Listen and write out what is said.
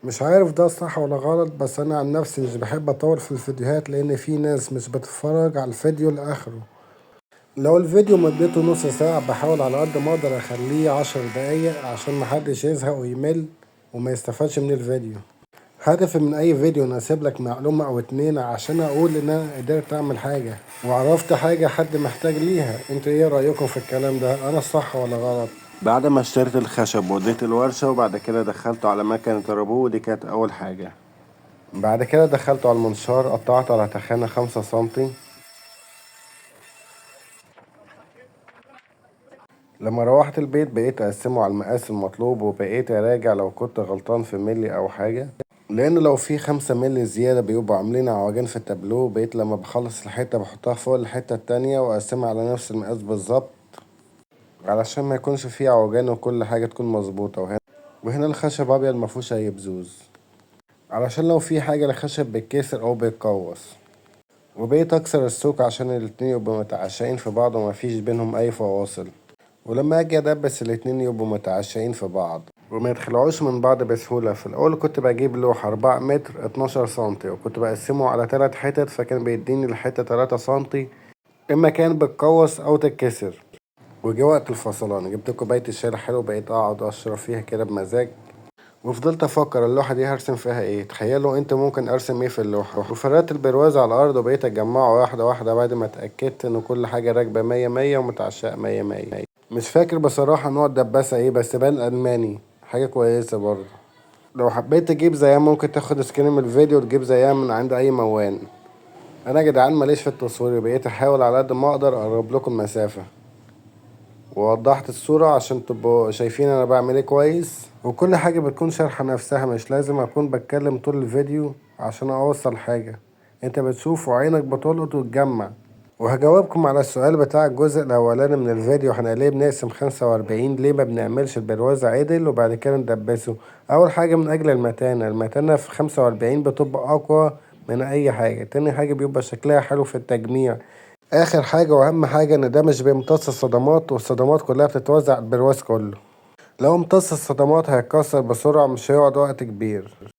مش عارف ده صح ولا غلط، بس انا عن نفسي مش بحب اطول في الفيديوهات لان في ناس مش بتتفرج على الفيديو لاخره. لو الفيديو مدته نص ساعة بحاول على قد ما اقدر اخليه 10 دقايق عشان محدش يزهق ويمل وما يستفادش من الفيديو. هدفي من اي فيديو ان اسيب لك معلومة او اتنين عشان اقول ان انا قدرت اعمل حاجة وعرفت حاجة حد محتاج ليها. انتوا ايه رأيكم في الكلام ده؟ انا صح ولا غلط؟ بعد ما اشتريت الخشب وديت الورشة وبعد كده دخلته على مكنة الربو، ودي كانت أول حاجة. بعد كده دخلته على المنشار، قطعته على تخانة 5 سنتي. لما روحت البيت بقيت اقسمه على المقاس المطلوب، وبقيت اراجع لو كنت غلطان في ملي او حاجة، لان لو في 5 ملي زيادة بيبقوا عاملين عوجان في التابلو. بقيت لما بخلص الحتة بحطها فوق الحتة التانية واقسمها على نفس المقاس بالظبط علشان ما يكونش فيه عوجان وكل حاجة تكون مظبوطة. وهنا الخشب ابيض مفهوش اي بزوز علشان لو في حاجة الخشب بيتكسر او بيتقوص. وبقيت اكسر السوك عشان الاتنين يبقوا متعشقين في بعض ومفيش بينهم اي فواصل. ولما اجي ادبس الاتنين يبقوا متعشقين في بعض وما يتخلعوش من بعض بسهولة. في الاول كنت بجيب لوح 4 متر 12 سنتي وكنت بقسمه على 3 حتت، فكان بيديني الحتة 3 سنتي، اما كان بتقوس او تتكسر. وجه وقت الفصلان جبت كوباية الشاي الحلو، بقيت اقعد اشرب فيها كده بمزاج، وفضلت افكر اللوحة دي هرسم فيها ايه. تخيلوا انت ممكن ارسم ايه في اللوحة. وفردت البرواز على الارض وبقيت اجمعه واحدة واحدة بعد ما اتأكدت ان كل حاجة راكبة 100 ومتعشقة 100. مش فاكر بصراحة نوع الدباسة ايه، بس بان الماني، حاجة كويسة برضه. لو حبيت تجيب زيها ممكن تاخد سكرين من الفيديو وتجيب زيها من عند اي موان. انا يا جدعان ماليش في التصوير، بقيت احاول على قد ما اقدر اقرب لكم المسافة ووضحت الصورة عشان تبقوا شايفين انا بعمل ايه كويس. وكل حاجة بتكون شارحة نفسها، مش لازم اكون بتكلم طول الفيديو عشان اوصل حاجة. انت بتشوف وعينك بتلقط وتجمع. وهجاوبكم على السؤال بتاع الجزء الاولاني من الفيديو، احنا ليه بنقسم 45؟ ليه ما بنعملش البرواز عدل وبعد كده ندبسه؟ اول حاجة من اجل المتانة في 45 بتبقى اقوى من اي حاجة. تاني حاجة بيبقى شكلها حلو في التجميع. اخر حاجة واهم حاجة ان ده مش بيمتص الصدمات، والصدمات كلها بتتوزع على البرواز كله. لو امتص الصدمات هيتكسر بسرعة، مش هيقعد وقت كبير.